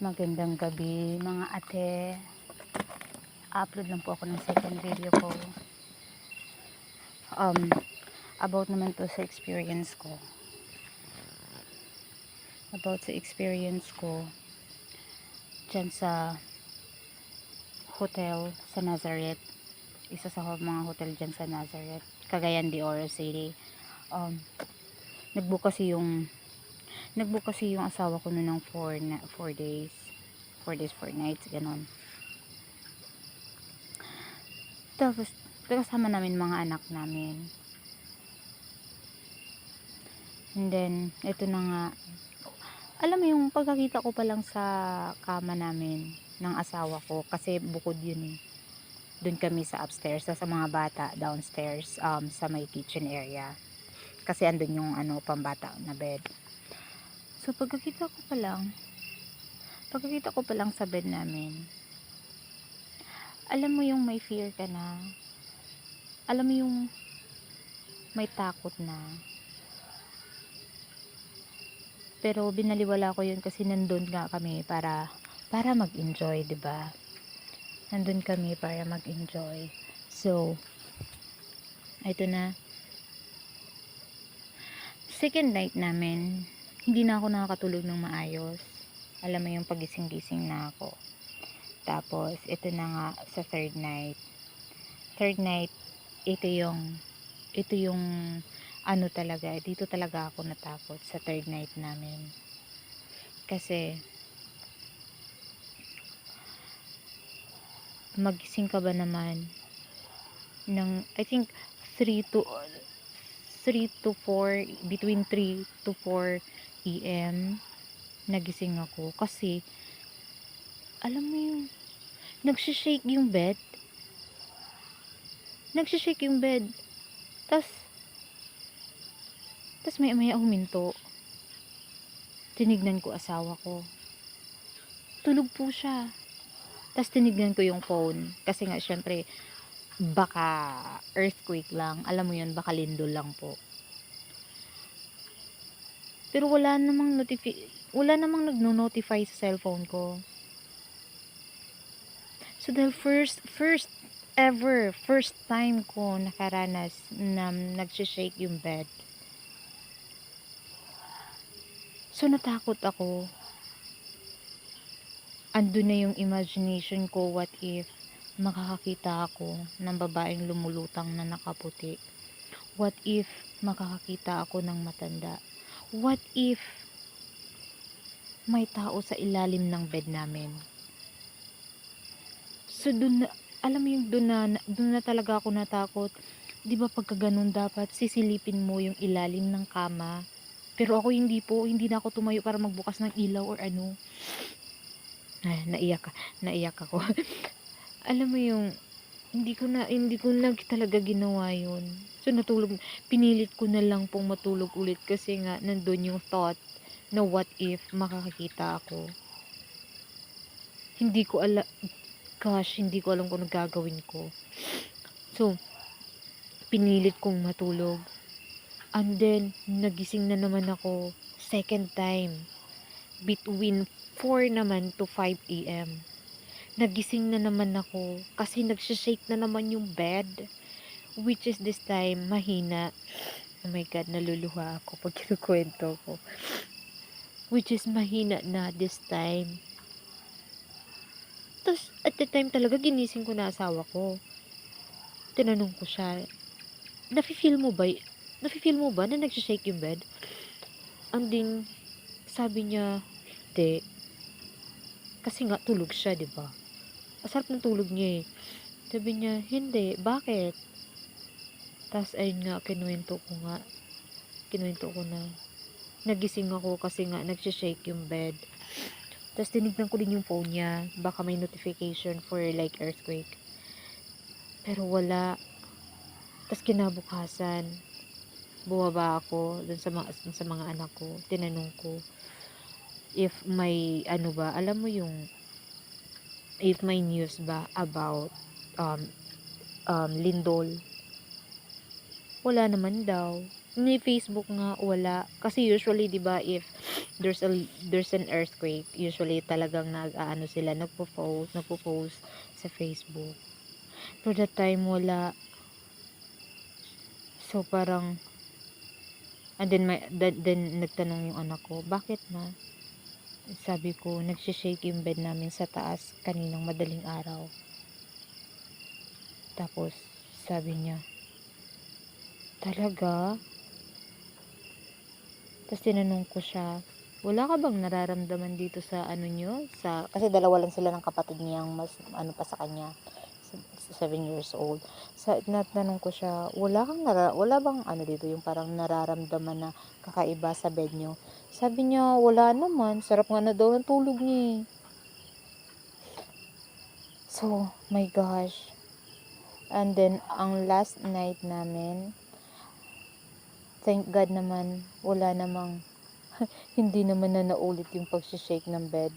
Magandang gabi mga ate. Upload lang po ako ng second video ko. About naman to sa experience ko. About sa experience ko dyan sa hotel sa Nazareth. Isa sa mga hotel dyan sa Nazareth. Cagayan de Oro City. Nagbook kasi yung asawa ko noon ng 4 days. 4 days, 4 nights, ganon. Tapos, kasama namin mga anak namin. And then, ito na nga. Alam mo yung pagkakita ko pa lang sa kama namin ng asawa ko. Kasi bukod yun eh. Doon kami sa upstairs. Sa mga bata, downstairs, sa may kitchen area. Kasi andun yung pambata na bed. So, pagkakita ko pa lang sa bed namin. Alam mo yung may fear ka na. Alam mo yung may takot na. Pero binaliwala ko yun kasi nandun nga kami para mag-enjoy, 'di ba? Nandun kami para mag-enjoy. So, ito na. Second night namin, hindi na ako nakakatulog ng maayos. Alam mo yung pagising-gising na ako. Tapos, ito na nga sa third night. Third night, ito yung talaga, dito talaga ako natakot sa third night namin. Kasi, magising ka ba naman ng, I think, 3 to 4, between 3 to 4 AM, nagising ako. Kasi, alam mo yung, nagsishake yung bed. Tas may huminto. Tinignan ko asawa ko. Tulog po siya. Tas tinignan ko yung phone. Kasi nga, syempre, baka earthquake lang. Alam mo yun, baka lindol lang po. Pero wala namang nagno-notify sa cellphone ko. So, dahil first time ko nakaranas na nagsishake yung bed. So, natakot ako. Andun na yung imagination ko, what if makakakita ako ng babaeng lumulutang na nakaputi? What if makakakita ako ng matanda? What if may tao sa ilalim ng bed namin? So, alam mo yung dun na talaga ako natakot. Di ba pagka ganun dapat sisilipin mo yung ilalim ng kama? Pero ako hindi na ako tumayo para magbukas ng ilaw or ano. Ay, naiyak ako. Alam mo yung, hindi ko na talaga ginawa yun. So, pinilit ko na lang pong matulog ulit kasi nga, nandun yung thought na what if makakakita ako. Hindi ko alam kung nagagawin ko. So, pinilit kong matulog. And then, nagising na naman ako second time. Between 4 naman to 5 AM. Nagising na naman ako kasi nagsishake na naman yung bed. Which is this time, mahina. Oh my God, naluluha ako pag kinukwento ko. Which is mahina na this time. Tapos, at the time talaga, ginising ko na asawa ko. Tinanong ko siya, nafe-feel mo ba na nagsishake yung bed? And then, sabi niya, hindi. Kasi nga, tulog siya, diba? Masarap ng tulog niya eh. Sabi niya, hindi. Bakit? Tapos, ayun nga, kinuwento ko na, nagising ako kasi nga, nagsishake yung bed. Tapos, tinignan ko din yung phone niya. Baka may notification for like earthquake. Pero wala. Tapos, kinabukasan, bumaba ako dun sa mga anak ko. Tinanong ko if may alam mo yung if may news ba about lindol. Wala naman daw. Ni Facebook nga wala kasi usually 'di ba if there's an earthquake, usually talagang nag-aano sila, nagpo-post sa Facebook. Pero that time wala. So parang and then nagtanong yung anak ko, "Bakit ma?" Sabi ko, "Nagse-shake yung bed namin sa taas kaninang madaling araw." Tapos sabi niya, "Talaga?" Tapos tinanong ko siya, "Wala ka bang nararamdaman dito sa ano niyo?" Kasi dalawa lang sila ng kapatid niyang mas ano pa sa kanya, 7 years old. Natanong ko siya, wala bang ano dito, yung parang nararamdaman na kakaiba sa bed niyo? Sabi niya, "Wala naman, sarap nga na daw ng tulog niya eh." So, my gosh. And then, ang last night namin, thank God naman, wala namang, hindi naman na naulit yung pag-shake ng bed.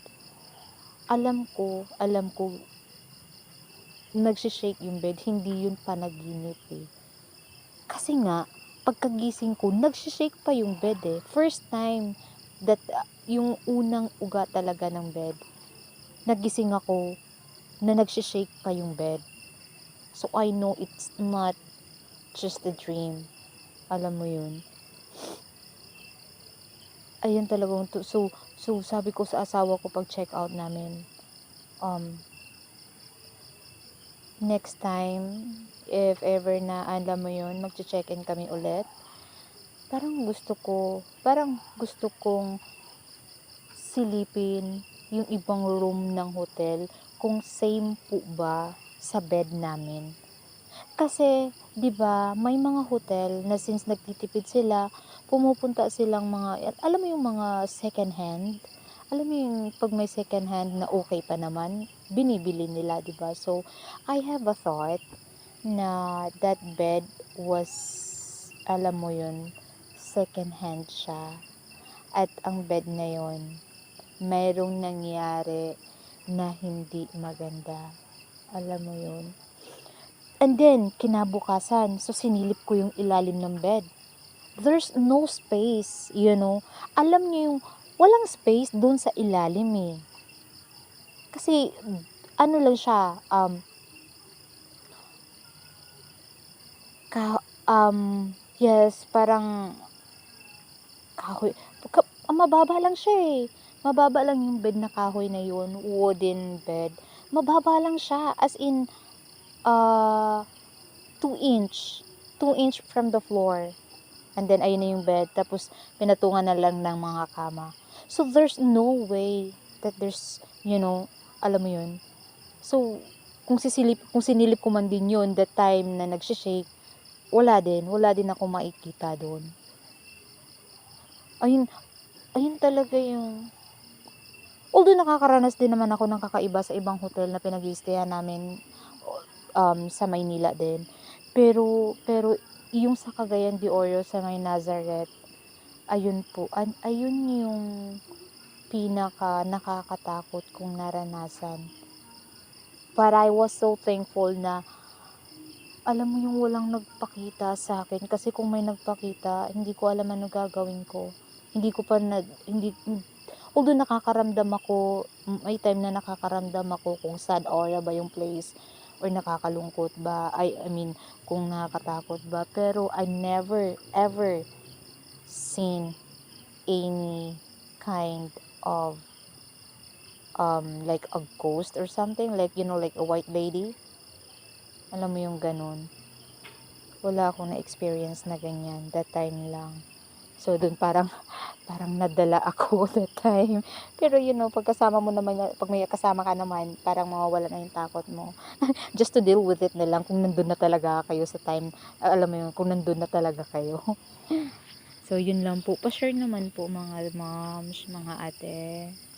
Alam ko, nagse-shake yung bed, hindi yun panaginip eh. Kasi nga, pagkagising ko, nagse-shake pa yung bed eh. First time that, yung unang uga talaga ng bed, nagising ako, na nagse-shake pa yung bed. So, I know it's not just a dream. Alam mo yun. Ayun talagang so sabi ko sa asawa ko pag check out namin, next time, if ever na alam mo yun, magche-check-in kami ulit, parang gusto kong silipin yung ibang room ng hotel kung same po ba sa bed namin. Kasi, 'di ba, may mga hotel na since nagtitipid sila, pumupunta silang mga, alam mo yung mga second hand? Alam mo yung 'pag may second hand na okay pa naman, binibili nila, 'di ba? So, I have a thought na that bed was, alam mo yun, second hand siya. At ang bed na yon, mayroong nangyari na hindi maganda. Alam mo yun? And then, kinabukasan, so sinilip ko yung ilalim ng bed. There's no space, you know. Alam niyo yung walang space doon sa ilalim eh. Kasi, ano lang siya, yes, parang kahoy. Mababa lang siya eh. Mababa lang yung bed na kahoy na yun, wooden bed. Mababa lang siya, as in, 2 inch. 2 inch from the floor. And then, ayun na yung bed. Tapos, pinatungan na lang ng mga kama. So, there's no way that there's, alam mo yun. So, kung sinilip ko man din yun, that time na nagsishake, wala din ako makikita doon. Ayun talaga yung, although nakakaranas din naman ako ng kakaiba sa ibang hotel na pinag-i-stayan namin, sa Maynila din. Pero yung sa Cagayan de Oro sa may Nazareth, ayun po, ayun yung pinaka nakakatakot kong naranasan. But I was so thankful na, alam mo yung walang nagpakita sa akin, kasi kung may nagpakita, hindi ko alam ano gagawin ko. Although nakakaramdam ako, may time na nakakaramdam ako kung sad aura ba yung place, or nakakalungkot ba, I mean, kung nakakatakot ba, pero I never ever seen any kind of like a ghost or something, like like a white lady, alam mo yung ganun. Wala akong na-experience na ganyan that time lang. So dun parang nadala ako that time. Pero pagkasama mo naman, pag may kasama ka naman, parang mawawala na yung takot mo. Just to deal with it na lang kung nandun na talaga kayo sa time, alam mo yun, kung nandun na talaga kayo. So yun lang po. Pa-share naman po mga moms, mga ate.